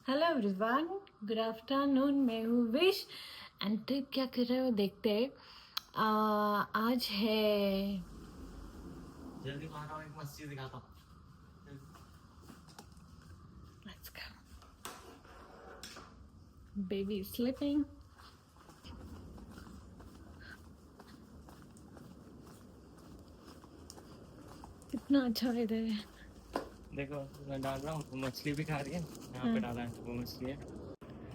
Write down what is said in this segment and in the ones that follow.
Hello everyone, good afternoon. मैं हूँ wish and trip क्या कर रहे हो देखते हैं। आज है जल्दी बाहर आओ, एक मस्जिद दिखाता हूँ। Let's go. Baby sleeping. कितना अच्छा वेदर है। देखो मैं डाल रहा हूँ, मछली भी खा रही है। यहाँ पे डाला है वो मछली है।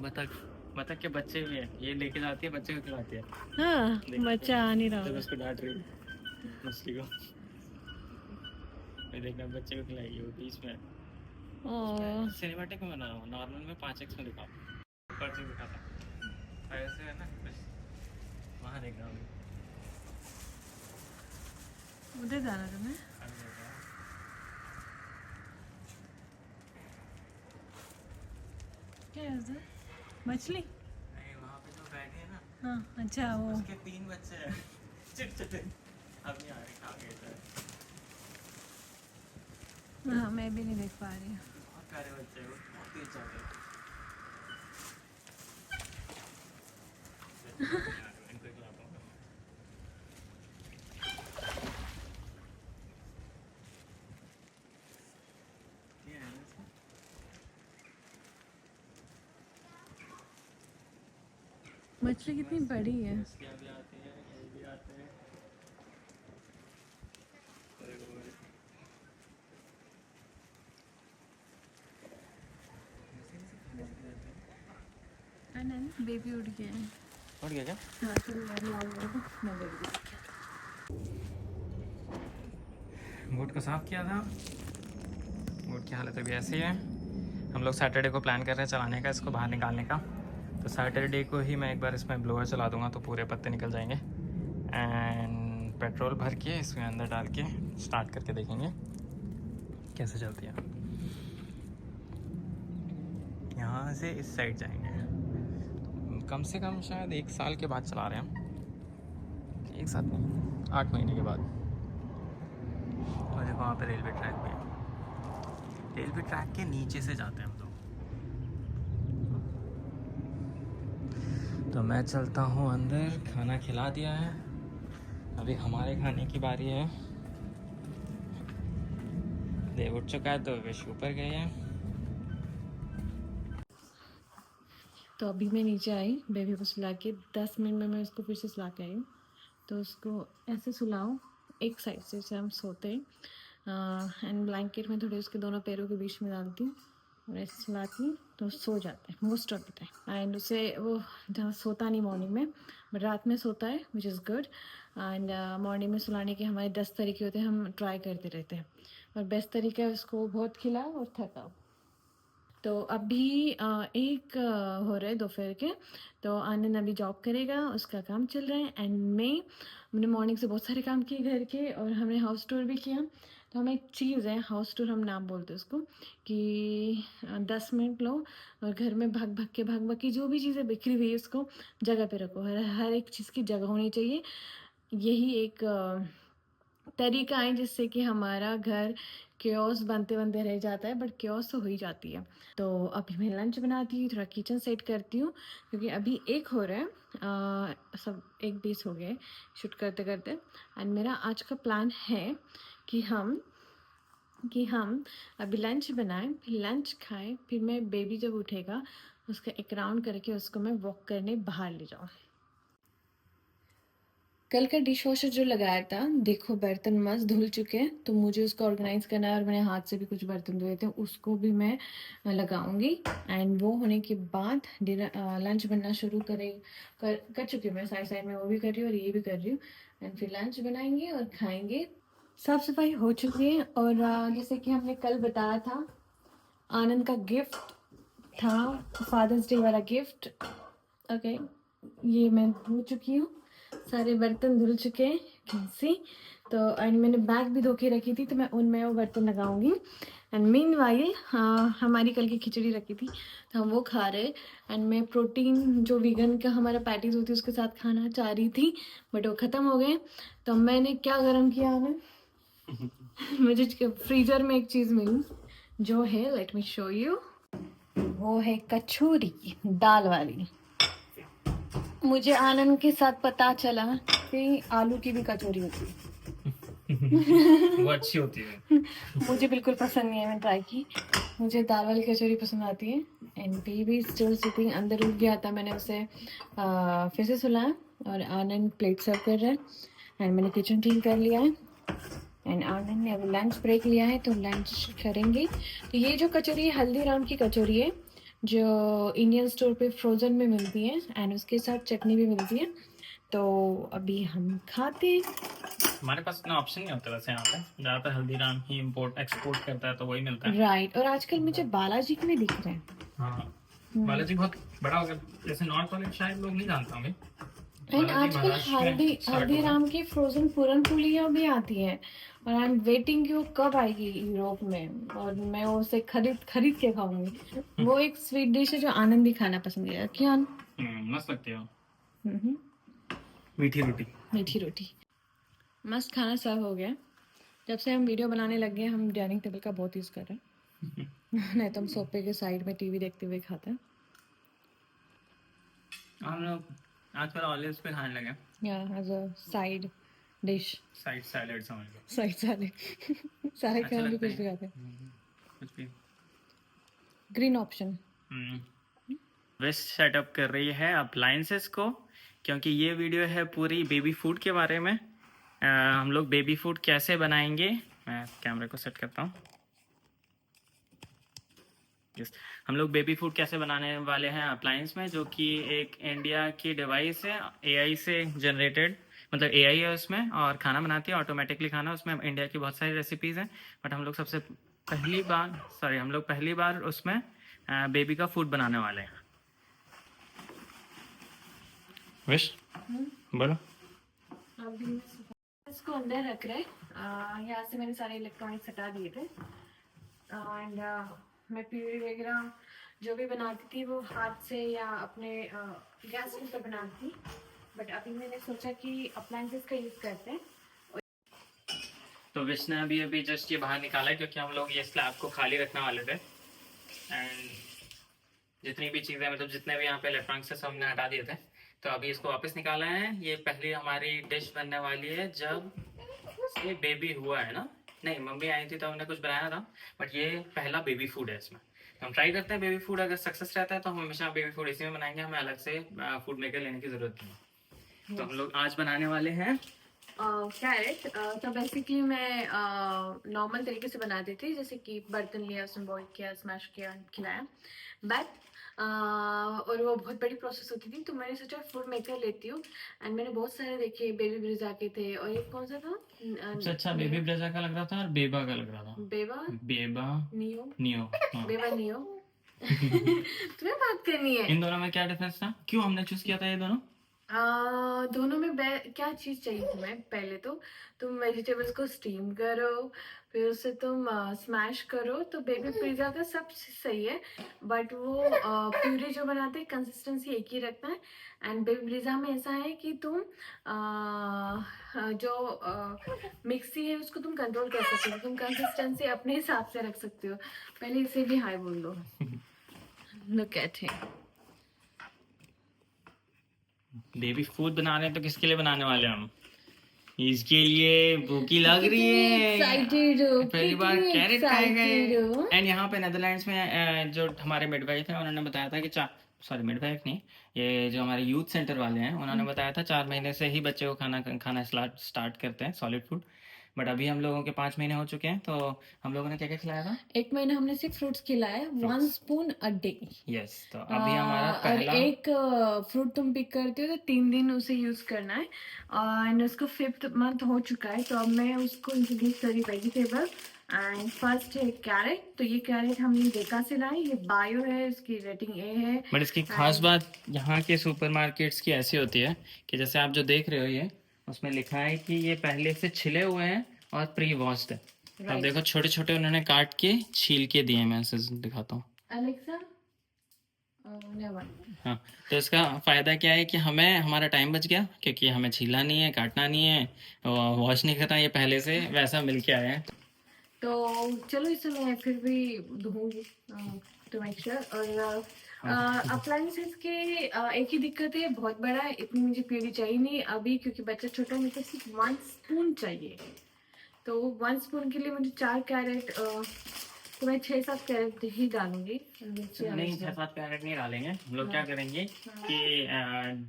बतख बतख के बच्चे भी है, ये लेके जाती है, बच्चे को खिलाती है। हाँ, देखो बच्चा आ नहीं रहा देखो, होगा। उसको डांट रही है मछली को। ये देखना, बच्चे को खिलाएगी वो बीच में। ओह, सिनेमैटिक में बना रहा हूँ, नॉर्मल में 5x में दिखाओ। ऊपर से दिखाता हूँ, ऐसे है ना बस। वहाँ देखना अभी। उधर जाना तुम्हें? अभी देखो। क्या है उधर? मछली? नहीं, वहाँ पे जो बैठे हैं ना, हाँ, अच्छा वो। उसके 3 बच्चे हैं। चिट अभी आ रहे, खा गए थे। हाँ, मैं भी नहीं देख पा रही हूँ। बहुत प्यारे बच्चे हैं, बहुत तेज जाते हैं। इनको खिलाता हूँ। ये है इसका। मछली कितनी बड़ी है। मछलियाँ भी आती हैं, ये भी आते हैं। बेबी उड़ गया है। उठ गया क्या? हाँ, चलो मैं बेबी। बोट को साफ किया था। बोट की हालत अभी ऐसी है। हम लोग सैटरडे को प्लान कर रहे हैं चलाने का, इसको बाहर निकालने का। तो सैटरडे को ही मैं एक बार इसमें ब्लोअर चला दूंगा तो पूरे पत्ते निकल जाएंगे। एंड पेट्रोल भर के इसमें अंदर डाल के स्टार्ट करके देखेंगे कैसे चलती है। यहाँ से इस साइड जाएंगे। कम से कम शायद 1 साल के बाद चला रहे हैं हम। 1 साल नहीं, 8 महीने के बाद। और देखो वहाँ पे रेलवे ट्रैक भी है। रेलवे ट्रैक के नीचे से जाते हैं हम लोग। तो मैं चलता हूँ अंदर। खाना खिला दिया है, अभी हमारे खाने की बारी है। देव उठ चुका है तो विश ऊपर गए हैं। तो अभी मैं नीचे आई बेबी को सुला के। 10 मिनट में मैं उसको फिर से सुला के आई हूँ। तो उसको ऐसे सुलाओ, एक साइड से जैसे हम सोते हैं। एंड ब्लैंकेट में थोड़े उसके दोनों पैरों के बीच में डालती हूँ और ऐसे सुलाती हूँ तो सो जाता है most of the time. And उसे वो जहाँ सोता नहीं मॉर्निंग में, बट रात में सोता है, which is good. And morning में सुलाने के हमारे 10 तरीके होते हैं, हम ट्राई करते रहते हैं। और बेस्ट तरीका है उसको बहुत खिलाओ और थकाओ। तो अभी एक हो रहा है दोपहर के। तो आनंद अभी जॉब करेगा, उसका काम चल रहा है। एंड मैंने मॉर्निंग से बहुत सारे काम किए घर के, और हमने हाउस टूर भी किया। तो हमें एक चीज़ है, हाउस टूर हम नाम बोलते हैं उसको, कि 10 मिनट लो और घर में भाग भाग के जो भी चीज़ें बिखरी हुई है उसको जगह पे रखो। हर एक चीज़ की जगह होनी चाहिए। यही एक तरीका है जिससे कि हमारा घर क्योस बनते बनते रह जाता है, बट क्योस तो हो ही जाती है। तो अभी मैं लंच बनाती हूँ, थोड़ा किचन सेट करती हूँ, क्योंकि अभी एक हो रहा है। सब 1:20 हो गए शूट करते करते। एंड मेरा आज का प्लान है कि हम अभी लंच बनाएं, फिर लंच खाएं, फिर मैं बेबी जब उठेगा उसका एक राउंड करके उसको मैं वॉक करने बाहर ले जाऊँ। कल का डिश वॉशर जो लगाया था, देखो बर्तन मस्त धुल चुके हैं, तो मुझे उसको ऑर्गेनाइज करना है। और मैंने हाथ से भी कुछ बर्तन धोए थे, उसको भी मैं लगाऊंगी। एंड वो होने के बाद लंच बनना शुरू कर चुकी हूँ मैं। साइड साइड में वो भी कर रही हूँ और ये भी कर रही हूँ। एंड फिर लंच बनाएंगे और खाएंगे। साफ सफाई हो चुकी है। और जैसे कि हमने कल बताया था, आनंद का गिफ्ट था, फादर्स डे वाला गिफ्ट। ओके, ये मैं धो चुकी हूँ, सारे बर्तन धुल चुके हैं, कैन सी। तो एंड मैंने बैग भी धो के रखी थी, तो मैं उनमें वो बर्तन लगाऊंगी। एंड मीनवाइल हमारी कल की खिचड़ी रखी थी तो हम वो खा रहे। एंड मैं प्रोटीन जो वीगन का हमारा पैटीज होती है उसके साथ खाना चाह रही थी, बट वो ख़त्म हो गए। तो मैंने क्या गर्म किया है मुझे फ्रीज़र में एक चीज़ मिली जो है, लेट मी शो यू। वो है कचौरी, दाल वाली। मुझे आनंद के साथ पता चला कि आलू की भी कचौरी होती है। वो अच्छी होती है। मुझे बिल्कुल पसंद नहीं है, मैंने ट्राई की। मुझे दाल वाली कचौरी पसंद आती है। एंड बेबी स्टिल सिटिंग, अंदर उठ गया था, मैंने उसे फिर से सुलाया और आनंद प्लेट सर्व कर रहा है। एंड मैंने किचन क्लीन कर लिया है। एंड आनंद ने अभी लंच ब्रेक लिया है, तो लंच करेंगे। तो ये जो कचौरी है हल्दीराम की कचौरी है, जो इंडियन स्टोर पे फ्रोज़न में मिलती है। एंड उसके साथ चटनी भी मिलती है। तो अभी हम खाते हैं। हमारे पास इतना ऑप्शन नहीं होता वैसे, यहाँ पे ज़्यादातर हल्दीराम ही इम्पोर्ट एक्सपोर्ट करता है, तो वही मिलता है। राइट। और आजकल मुझे बालाजी के भी दिख रहे हैं। हाँ, बालाजी बहुत बड़ा हो गया, जैसे नॉर्थ वाले शायद लोग नहीं जानते होंगे। एंड बालाजी आजकल महाराष्ट्र में start हुआ। हल्दीराम की फ्रोजन पूरन पुलियाँ भी आती हैं। और आई एम वेटिंग कि वो कब आएगी यूरोप में, और मैं उसे खरीद के खाऊंगी। वो एक स्वीट डिश है जो आनंद भी खाना पसंद है। क्या मस्त लगती है वो। हम्म, मीठी रोटी। मीठी रोटी। मस्त खाना सर्व हो गया। जब से हम वीडियो बनाने लग गए हम डाइनिंग टेबल का बहुत यूज़ कर रहे हैं। नहीं तो हम सोफे के साइड में टीवी देखते हुए खाते हैं। हम लोग आजकल ऑलिव्स पे खाने लगे, या as a side dish, side salad समझ लो। Side salad. सारे अच्छा खाने भी लगता कुछ भी है। खाते हैं। कुछ भी। Green option. वेस्ट सेटअप कर रही है अप्लायंसेस को, क्योंकि ये वीडियो है पूरी बेबी फूड के बारे में। हम लोग बेबी फूड कैसे बनाएंगे, मैं कैमरे को सेट करता हूँ। यस, हम लोग बेबी फूड कैसे बनाने वाले हैं अप्लायंस में, जो कि एक इंडिया की डिवाइस है, एआई से जनरेटेड, मतलब एआई है उसमें और खाना बनाती है ऑटोमेटिकली खाना। उसमें इंडिया की बहुत सारी रेसिपीज़ हैं, बट हम लोग हम लोग पहली बार उसमें बेबी का फूड बनाने वाले हैं। विश बोलो। अभी इसको अंदर रख रहे हैं। यहाँ से मैंने सारे इलेक्ट्रॉनिक्स हटा दिए थे। एंड मैं प्यूरी वगैरह जो भी बनाती थी वो हाथ से या अपने गैस पर बनाती थी। बट अभी मैंने सोचा कि अप्लायंसेस का यूज़ करते हैं। तो विश ने अभी जस्ट ये बाहर निकाला है, क्योंकि हम लोग ये स्लैब को खाली रखने वाले थे। एंड जितनी भी चीज़ें, मतलब जितने भी यहाँ पे इलेक्ट्रॉनिक्स से सब हमने हटा दिए थे, तो अभी इसको वापस निकाला है। ये पहली हमारी डिश बनने वाली है जब ये बेबी हुआ है ना। नहीं, मम्मी आई थी तो हमने कुछ बनाया था, बट ये पहला बेबी फूड है इसमें। तो हम ट्राई करते हैं बेबी फूड, अगर सक्सेस रहता है तो हम हमेशा बेबी फूड इसी में बनाएंगे, हमें अलग से फूड मेकर लेने की ज़रूरत नहीं। तो हम लोग आज बनाने वाले हैं कैरेट। तो बेसिकली मैं नॉर्मल तरीके से बनाती थी, जैसे कि बर्तन लिया, उसमें बॉईल किया, स्मैश किया, खिलाया। बट और वो बहुत बड़ी प्रोसेस होती थी, तो मैंने सोचा फूड मेकर लेती हूँ। एंड मैंने बहुत सारे देखे, बेबी ब्रिजा के थे, और एक कौन सा था, सबसे अच्छा बेबी ब्रेजा का लग रहा था और बेबा का लग रहा था। बेबा नियो हाँ। बेबा नियो। तुम्हें बात करनी है। इन दोनों में क्या डिफरेंस था, क्यों हमने चूज किया था ये दोनों? दोनों में क्या चीज़ चाहिए तुम्हें? पहले तो तुम वेजिटेबल्स को स्टीम करो, फिर उसे तुम स्मैश करो, तो बेबी पिज़्ज़ा का सब सही है। बट वो प्यूरी जो बनाते हैं कंसिस्टेंसी एक ही रखना है। एंड बेबी पिज़्ज़ा में ऐसा है कि तुम जो मिक्सी है उसको तुम कंट्रोल कर सकते हो, तुम कंसिस्टेंसी अपने हिसाब से रख सकते हो। पहले इसे भी हाई बोल दो। Look at him. Baby food बना रहे हैं तो किसके लिए बनाने वाले हैं हम? इसके लिए भूखी लग रही है, एक्साइटेड हो, पहली बार कैरेट खाए गए। excited हो। एंड यहाँ पे नेदरलैंड्स में जो हमारे मिडवाइफ है उन्होंने बताया था कि मिडवाइफ नहीं, ये जो हमारे यूथ सेंटर वाले हैं उन्होंने बताया था 4 महीने से ही बच्चे को खाना स्टार्ट करते हैं सॉलिड फूड। बट अभी हम लोगों के 5 महीने हो चुके हैं, तो हम लोगों ने क्या क्या खिलाया था? 1 महीना हमने सिर्फ फ्रूट्स खिलाया, 1 स्पून अ डे। यस, तो अभी हमारा और पहला एक फ्रूट तुम पिक करते हो तो 3 दिन उसे यूज करना है। एंड उसको 5th मंथ हो चुका है, तो अब मैं उसको इंट्रोड्यूस करी वेजिटेबल। एंड फर्स्ट है कैरेट। तो ये कैरेट हमने डेका से लाए, ये बायो है, इसकी रेटिंग ए है। बट इसकी खास बात यहाँ के सुपरमार्केट्स की ऐसी होती है कि जैसे आप जो देख रहे हो ये, उसमें लिखा है कि ये पहले से छिले हुए हैं और प्री वॉश्ड है। अब देखो छोटे छोटे उन्होंने काट के छील के दिए, मैं ऐसे दिखाता हूँ। अलेक्सा, हाँ, तो इसका फ़ायदा क्या है कि हमें हमारा टाइम बच गया, क्योंकि हमें छीलना नहीं है, काटना नहीं है, वॉश नहीं करना, ये पहले से वैसा मिल के आया है। तो चलो इसे मैं फिर भी धोऊंगी टू मेक श्योर। और अप्लायंसेस के एक ही दिक्कत है, बहुत बड़ा है, इतनी मुझे प्यूरी चाहिए नहीं अभी क्योंकि बच्चा छोटा है, मुझे सिर्फ 1 स्पून चाहिए। तो 1 स्पून के लिए मुझे 4 कैरेट, तो मैं 6-7 कैरेट ही डालूंगी। नहीं, 6-7 कैरेट नहीं डालेंगे हम लोग। क्या करेंगे कि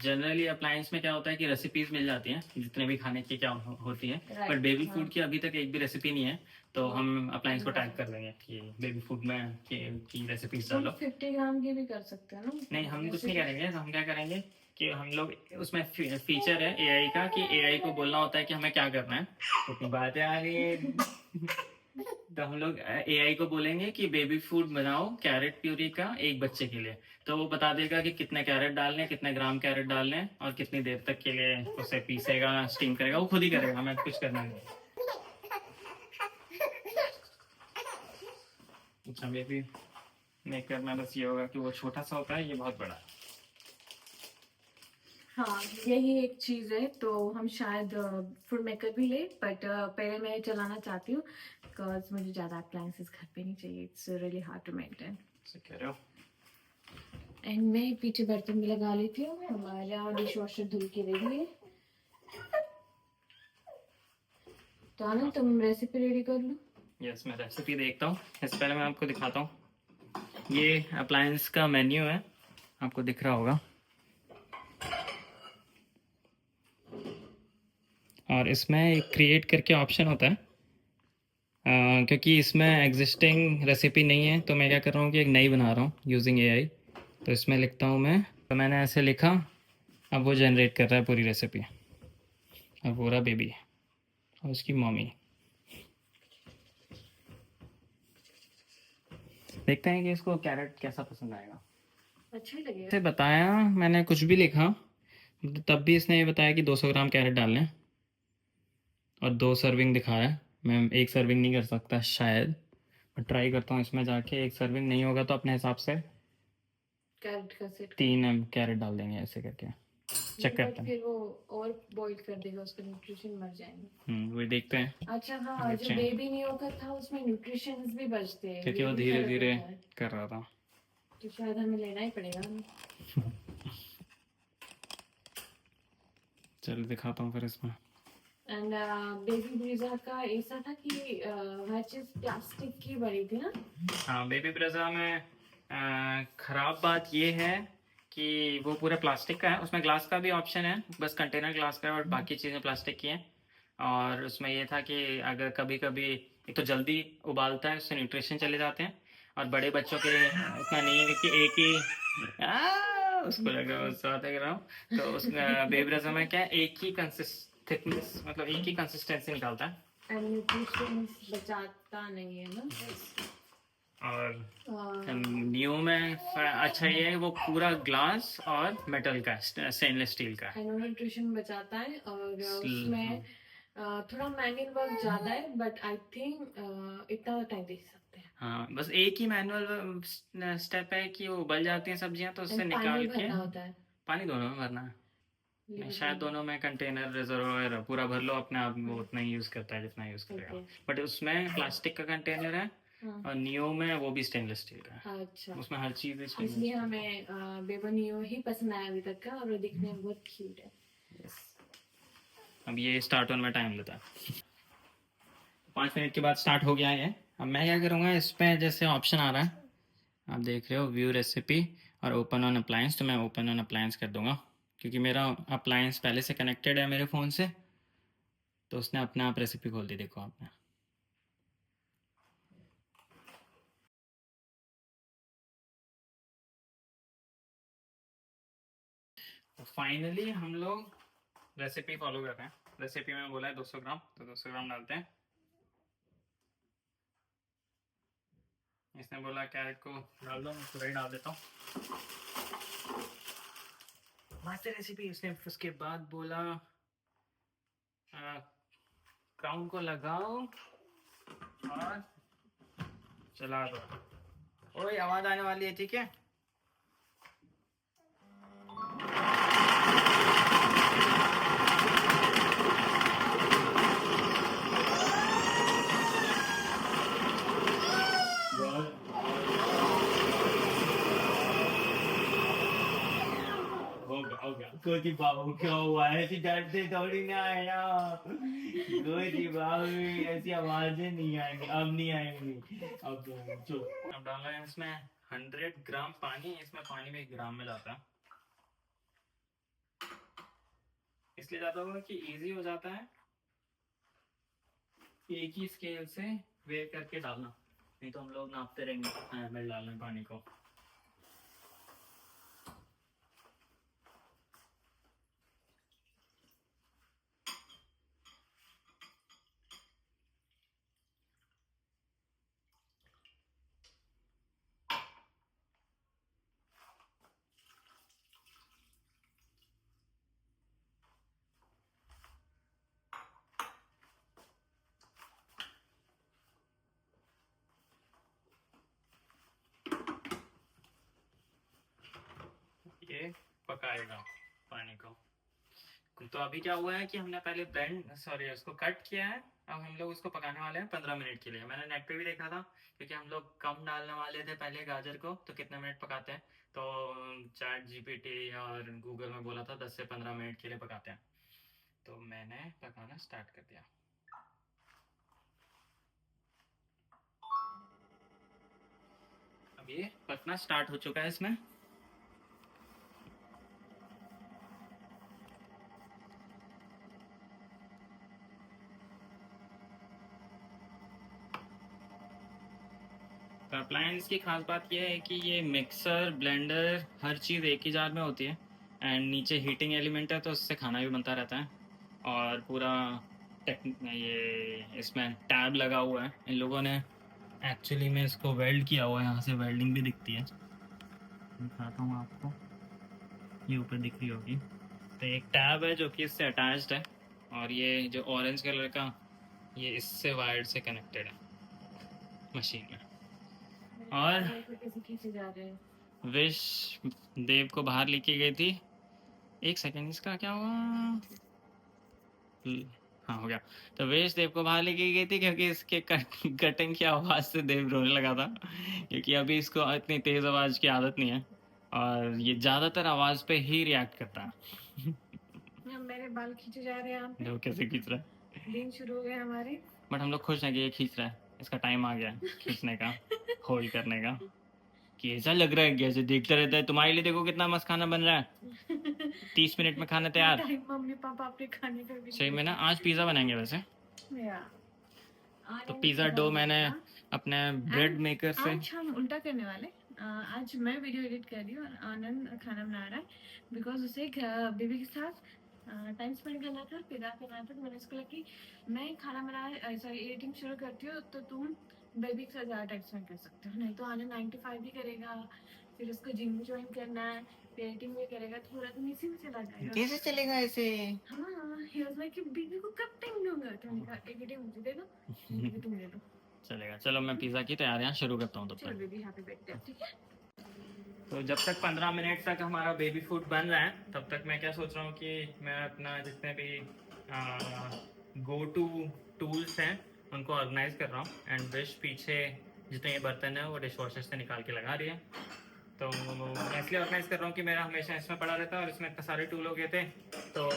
जनरली अप्लायंस में क्या होता है कि रेसिपीज मिल जाती हैं जितने भी खाने की क्या होती है, बट बेबी फूड की अभी तक एक भी रेसिपी नहीं है। तो हम अप्लायंस को टैग कर देंगे कि बेबी फूड में की रेसिपीज डालो। 50 ग्राम की भी कर सकते हैं ना? नहीं, हम कुछ नहीं करेंगे। हम क्या करेंगे कि हम लोग उसमें फीचर है एआई का कि एआई को बोलना होता है कि हमें क्या करना है। तो बातें आ गई। तो हम लोग एआई को बोलेंगे कि बेबी फूड बनाओ कैरेट प्यूरी का एक बच्चे के लिए। तो वो बता देगा कि कितने कैरेट डालने हैं, कितने ग्राम कैरेट डालने हैं और कितनी देर तक के लिए उसे पीसेगा, स्टीम करेगा। वो खुद ही करेगा, हमें कुछ करना नहीं। अच्छा, बेबी मेकर में बस ये होगा कि वो छोटा सा होता है, ये बहुत बड़ा है। हाँ, यही एक चीज़ है। तो हम शायद फूड मेकर भी ले, बट पहले मैं चलाना चाहती हूँ बिकॉज मुझे ज़्यादा अप्लायंसेस घर पे नहीं चाहिए। It's really hard to maintain. कह रहे हो। एंड मैं पीछे बर्तन भी लगा लेती हूँ, हमारा डिश वॉशर धुल के रेडी है। तो आनंद, तुम रेसिपी रेडी कर लो। यस, मैं रेसिपी देखता हूँ। इससे पहले मैं आपको दिखाता हूँ, ये अप्लायंस का मेन्यू है, आपको दिख रहा होगा। और इसमें एक क्रिएट करके ऑप्शन होता है। क्योंकि इसमें एग्जिस्टिंग रेसिपी नहीं है तो मैं क्या कर रहा हूँ कि एक नई बना रहा हूँ यूजिंग एआई। तो इसमें लिखता हूँ मैं, तो मैंने ऐसे लिखा, अब वो जनरेट कर रहा है पूरी रेसिपी। अब पूरा बेबी और उसकी मम्मी। देखते हैं कि इसको कैरेट कैसा पसंद आएगा। अच्छा ही लगेगा। इसे बताया मैंने, कुछ भी लिखा तब भी इसने ये बताया कि 200 ग्राम कैरेट डालने हैं और 2 सर्विंग दिखा रहा है। मैं 1 सर्विंग नहीं कर सकता शायद, मैं ट्राई करता हूँ इसमें जाके। 1 सर्विंग नहीं होगा तो अपने हिसाब से कैरेट का सेट 3 कैरेट डाल देंगे ऐसे करके। चेक करते हैं। फिर वो और बॉईल कर देगा, उसका न्यूट्रिशन मर जाएंगे। वही देखते हैं। अच्छा हाँ, जो बेबी नहीं होकर था उसमें न्यूट्रिशंस भी बचते हैं क्योंकि वो धीरे धीरे कर रहा था, तो शायद हमें लेना ही पड़ेगा। चलो दिखाता हूँ फिर इसमें। एंड बेबी ब्रीजा का ऐसा था कि हर चीज प्लास्टिक की बनी थी ना? हाँ, बेबी ब्रीजा में खराब बात ये है कि वो पूरा प्लास्टिक का है। उसमें ग्लास का भी ऑप्शन है, बस कंटेनर ग्लास का है और बाकी चीज़ें प्लास्टिक की हैं। और उसमें ये था कि अगर कभी कभी एक तो जल्दी उबालता है, उससे न्यूट्रिशन चले जाते हैं। और बड़े बच्चों के लिए उतना नहीं है कि एक ही उसको लगा उस बात कर रहा हूँ। तो उस बेबी ब्रीजा में क्या है, एक ही थिकनेस, मतलब एक ही कंसिस्टेंसी निकालता है एंड न्यूट्रिशन बचाता नहीं है ना। और न्यू में अच्छा ये है वो पूरा ग्लास और मेटल का, स्टेनलेस स्टील का है। न्यूट्रिशन बचाता है और उसमें थोड़ा मैनुअल वर्क ज़्यादा है, बट आई थिंक इतना टाइम दे सकते हैं। हाँ, बस एक ही मैनुअल स्टेप है कि वो उबल जाती हैं सब्जियां, तो उससे निकाल के होता है। पानी दोनों में भरना है। शायद दोनों में कंटेनर रिजर्वायर पूरा भर लो अपने आप, वो उतना ही यूज़ करता है जितना यूज़ करेगा। बट उसमें प्लास्टिक का कंटेनर है और नियो में वो भी स्टेनलेस स्टील का है। अच्छा, उसमें हर चीज़ है। इसलिए हमें बेबी नियो ही पसंद आया अभी तक का, और वो दिखने में बहुत क्यूट है। अब ये स्टार्ट होने में टाइम लेता है। 5 मिनट के बाद स्टार्ट हो गया है। अब मैं क्या करूँगा, इस पर जैसे ऑप्शन आ रहा है, आप देख रहे हो व्यू रेसिपी और ओपन ऑन अप्लायंस, तो मैं ओपन ऑन अप्लायंस कर दूंगा क्योंकि मेरा अप्लायंस पहले से कनेक्टेड है मेरे फ़ोन से, तो उसने अपने आप रेसिपी खोल दी। देखो आपने। तो फाइनली हम लोग रेसिपी फॉलो कर रहे हैं। रेसिपी में बोला है 200 ग्राम, तो 200 ग्राम डालते हैं। इसने बोला कैरेट को डाल दो, मैं पूरा ही डाल देता हूँ। Master recipe. उसने उसके बाद बोला क्राउन को लगाओ और चला दो। ओए, आवाज आने वाली है, ठीक है। हो गया कोची बाबू क्या हुआ ऐसी डरते थोड़ी ना है ना कोची बाबू ऐसी आवाजें नहीं आएंगी अब नहीं आएंगी अब चलो अब डालना है इसमें 100 ग्राम पानी। इसमें पानी में 1 ग्राम में जाता है, इसलिए जाता होगा कि इजी हो जाता है एक ही स्केल से वेट करके डालना, नहीं तो हम लोग नापते रहेंगे ml डालना है पानी को। ये पकाएगा पानी को। तो अभी क्या हुआ है कि हमने पहले उसको कट किया है। अब हम लोग उसको पकाने वाले हैं 15 मिनट के लिए। मैंने नेट पे भी देखा था, क्योंकि हम लोग कम डालने वाले थे पहले गाजर को, तो कितने मिनट पकाते हैं, तो चैट जीपीटी और गूगल में बोला था 10 से 15 मिनट के लिए पकाते हैं। तो मैंने पकाना स्टार्ट कर दिया। अब ये पकना स्टार्ट हो चुका है इसमें। अप्लायंस की खास बात यह है कि ये मिक्सर ब्लेंडर हर चीज़ एक ही जार में होती है, एंड नीचे हीटिंग एलिमेंट है, तो उससे खाना भी बनता रहता है। और पूरा ये इसमें टैब लगा हुआ है, इन लोगों ने एक्चुअली में इसको वेल्ड किया हुआ है, यहाँ से वेल्डिंग भी दिखती है, दिखाता हूँ आपको, ये ऊपर दिख रही होगी। तो एक टैब है जो कि इससे अटैच्ड है, और ये जो ऑरेंज कलर का ये इससे वायर्ड से कनेक्टेड है मशीन में। और कैसे खींचे जा रहे हैं। विश देव को बाहर लेके गई थी। एक सेकेंड, इसका क्या हुआ? हाँ, हो गया। तो विश देव को बाहर लेके गई थी, क्योंकि इसके कटिंग की आवाज़ से देव रोने लगा था, क्योंकि अभी इसको इतनी तेज़ आवाज़ की आदत नहीं है, और ये ज़्यादातर आवाज़ पे ही रिएक्ट करता है। मेरे बाल खींचे जा रहे हैं यहाँ पे। देखो कैसे खींच रहा है। दिन शुरू हो गए हमारे। बट हम लोग खुश हैं कि ये खींच रहा है, इसका टाइम आ गया है खींचने का, होल्ड करने का। कि ऐसा लग रहा है कैसे देखता रहता है, तुम्हारे लिए देखो कितना मस्त खाना बन रहा है, 30 मिनट में खाना तैयार। मम्मी पापा अपने खाने का भी सही में ना, आज पिज़्ज़ा बनाएंगे वैसे। तो पिज़्ज़ा डो मैंने अपने ब्रेड मेकर से। आज हम उल्टा करने वाले। आज मैं वीडियो एडिट कर रही हूँ और आनंद खाना बना रहा है, बिकॉज उसे बेबी के साथ टाइम स्पेंड करना था, पिज़्ज़ा करना था। तो मैंने उसको लगा कि मैं खाना बना सॉरी एडिटिंग शुरू करती हूँ, तो तुम बेबी के साथ ज़्यादा टाइम स्पेंड कर सकते हो। नहीं तो आनंद 9 to 5 भी करेगा, फिर उसको जिम भी ज्वाइन करना है, फिर एडिटिंग भी करेगा, तो पूरा दिन इसी में चला जाएगा। कैसे चलेगा ऐसे? हाँ, he was like कि बेबी को कब टाइम दूंगा? तो मैंने कहा एडिटिंग मुझे दे दो, बेबी तुम दे दो। चलेगा। चलो मैं पिज़्ज़ा की तैयारियां शुरू करता हूँ तब चलो तक। बेबी हैप्पी बर्थडे, ठीक है। तो जब तक 15 मिनट तक हमारा बेबी फूड बन रहा है, तब तक मैं क्या सोच रहा हूँ कि मैं अपना जितने भी गो टू टूल्स हैं उनको ऑर्गेनाइज कर रहा हूँ। एंड विश पीछे जितने ये बर्तन है वो डिश वॉशर से निकाल के लगा रही है। तो मैं इसलिए ऑर्गेनाइज कर रहा हूँ कि मेरा हमेशा इसमें पड़ा रहता है, और इसमें इतने सारे टूल हो गए थे, तो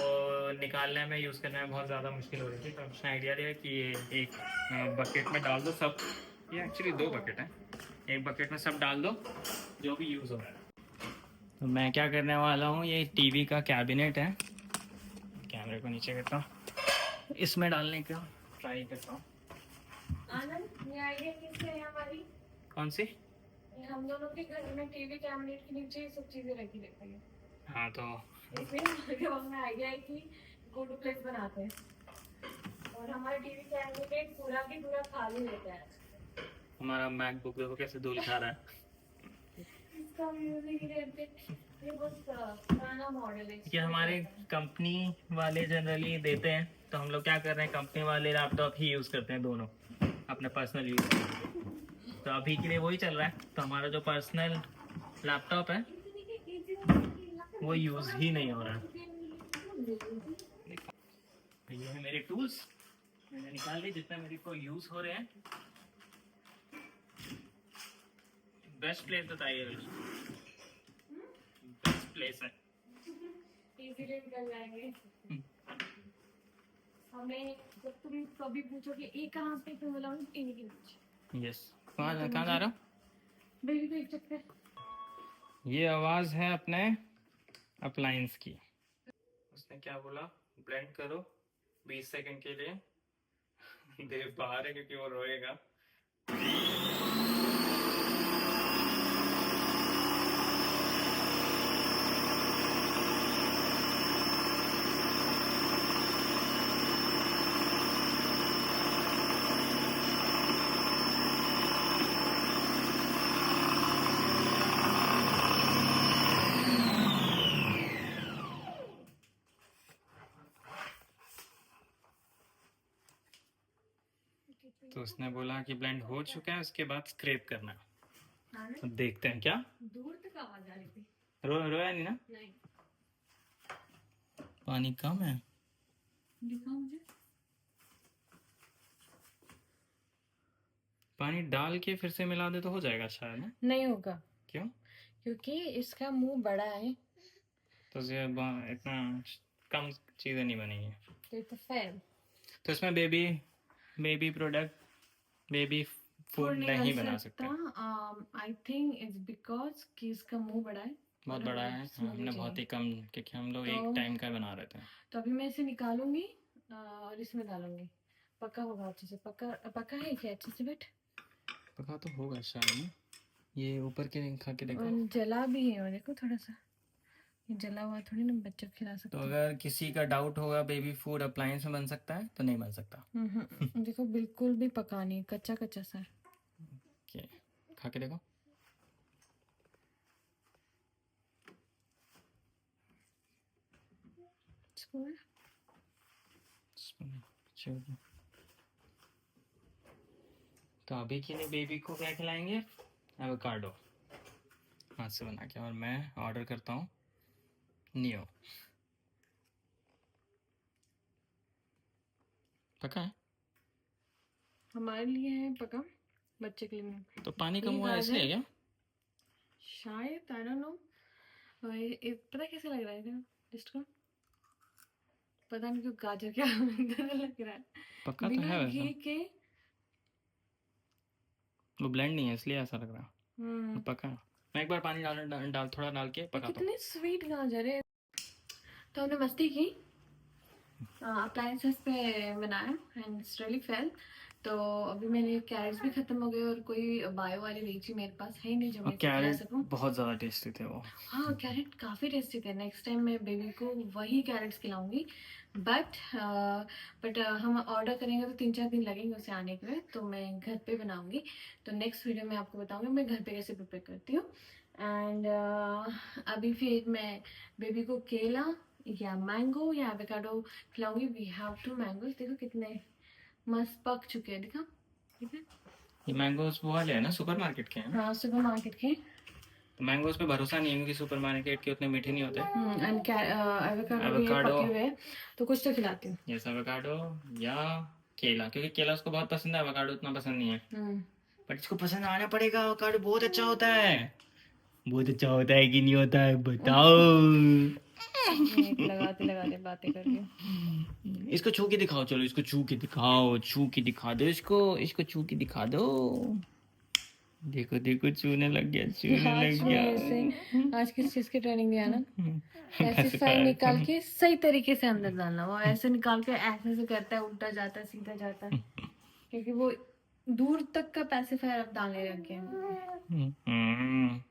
निकालने में यूज़ करने में बहुत ज़्यादा मुश्किल हो रही थी। तो उसने आइडिया दिया कि ये एक बकेट में डाल दो सब। ये एक्चुअली 2 बकेट हैं, एक बकेट में सब डाल दो जो भी यूज़ हो रहा है। तो मैं क्या करने वाला हूँ, ये टीवी का कैबिनेट है, कैमरे को नीचे करता हूँ, इसमें डालने का ट्राई करता हूँ। आनंद, ये आइडिया किससे है हमारी? कौन सी? हम दोनों के घर में टीवी कैबिनेट के नीचे ये सब चीजें रखी रहती है। हाँ, तो इसमें हमें आइडिया है कि गो टू प्लेस बनाते हैं, और हमारा टीवी कैबिनेट पूरा की पूरा खाली रहता है। हमारा मैकबुक देखो कैसे धूल खा रहा है। इसका म्यूजिक रहते, ये बहुत पुराना मॉडल है। कि हमारे कंपनी वाले जनरली देते हैं, तो हम लोग क्या कर रहे हैं, कंपनी वाले लैपटॉप ही यूज़ करते हैं दोनों अपने पर्सनल यूज़। तो अभी के लिए वही चल रहा है। तो हमारा जो पर्सनल लैपटॉप है वो यूज़ ही नहीं हो रहा है। तो ये है मेरे टूल्स, मैंने निकाल ली जितने मेरे को यूज़ हो रहे हैं। बेस्ट प्लेस बताइए, बेस्ट प्लेस है। इजीली निकल जाएंगे। हमें जब तुम कभी पूछोगे ये कहाँ पे, तो बोला इन्हीं के नीचे। यस, कहाँ कहाँ जा रहा हूँ? बेबी को एक चक्कर। ये आवाज़ है अपने अप्लायंस की। उसने क्या बोला? ब्लेंड करो 20 सेकंड के लिए। देव बाहर है क्योंकि वो रोएगा। तो उसने बोला कि ब्लेंड हो चुका है, उसके बाद स्क्रैप करना है। अब देखते हैं क्या। दूर तक आवाज आ रही थी। रोया नहीं ना? नहीं। पानी कम है। दिखाओ मुझे। पानी डाल के फिर से मिला दे तो हो जाएगा शायद ना? नहीं होगा। क्यों? क्योंकि इसका मुंह बड़ा है, तो ये इतना कम चीज़ें नहीं बनेंगी। तो ये तो फेल। तो इसमें बेबी प्रोडक्ट, बेबी फूड नहीं बना सकते। आई थिंक इट्स बिकॉज कि इसका मुंह बड़ा है। बहुत बड़ा है। हमने बहुत ही कम, क्योंकि हम लोग एक टाइम का बना रहे थे। तो अभी मैं इसे निकालूंगी और इसमें डालूंगी। पका होगा अच्छे से। पका है क्या अच्छे से? बेट पका तो होगा शायद ना। ये ऊपर के खा के देखो। और जला भी है, और देखो थोड़ा सा ये जला हुआ थोड़ी ना बच्चों को खिला सकते। तो अगर किसी का डाउट होगा बेबी फूड अप्लायंस में बन सकता है, तो नहीं बन सकता। देखो बिल्कुल भी पका नहीं, कच्चा कच्चा सा। ओके, खा के देखो। तो अभी के लिए बेबी को क्या खिलाएंगे? एवोकाडो हाथ से बना के। और मैं ऑर्डर करता हूँ नियो। पका है? हमारे लिए है पका, बच्चे के लिए नहीं। तो पानी कम ये हुआ है इसलिए क्या? शायद, आई डोंट नो। पता कैसे लग रहा है क्या टेस्ट को? पता नहीं क्यों गाजर क्या लग रहा है। पक्का तो बिना है घी वैसा। के। वो ब्लेंड नहीं है इसलिए ऐसा लग रहा है। तो पका है। मैं एक बार पानी थोड़ा डाल के पकाता हूँ। कितने स्वीट गाजर है। तो हमने मस्ती की, अप्लायंसेस पे बनाया एंड इट्स रियली फेल। तो अभी मेरे कैरेट्स भी खत्म हो गए और कोई बायो वाली लीची मेरे पास है ही नहीं जो मैं इसे खिला सकूं। बहुत ज़्यादा टेस्टी थे वो। हाँ, कैरेट काफ़ी टेस्टी थे। नेक्स्ट टाइम मैं बेबी को वही कैरेट्स खिलाऊंगी। बट हम ऑर्डर करेंगे तो 3-4 दिन लगेंगे उसे आने के लिए, तो मैं घर पे बनाऊंगी। तो नेक्स्ट वीडियो में आपको बताऊंगी मैं घर पे कैसे प्रिपेयर करती हूँ। एंड अभी फिर मैं बेबी को केला या मैंगो या एवोकाडो खिलाऊंगी। We have 2 mangoes. देखो कितने मस्त पक चुके हैं, दिखा। ठीक है, ये मैंगोज वो वाले हैं ना, सुपरमार्केट के हैं? हाँ, सुपर मार्केट के। तो मैंगोज पे भरोसा नहीं है क्योंकि सुपरमार्केट के उतने मीठे नहीं होते। एंड एवोकाडो भी पके हुए हैं, तो कुछ तो खिलाती हूँ। यस, एवोकाडो या केला, क्योंकि केला उसको बहुत पसंद है, एवोकाडो उतना पसंद नहीं है। पर इसको पसंद आना पड़ेगा। एवोकाडो बहुत अच्छा होता है। बहुत अच्छा होता है कि नहीं होता है बताओ। लगाते लगाते बातें करके। इसको छू के दिखाओ। चलो इसको छू के दिखाओ, छू के दिखा दो इसको छू के दिखा दो। देखो देखो चूने लग गया, चूने लग गया। आज किस चीज की ट्रेनिंग दिया ना? पैसिफायर निकाल के सही तरीके से अंदर डालना। वो ऐसे निकाल के ऐसे से करता है, उल्टा जाता है, सीधा जाता है, क्योंकि वो दूर तक का पैसिफायर अब डालने लग गए हैं।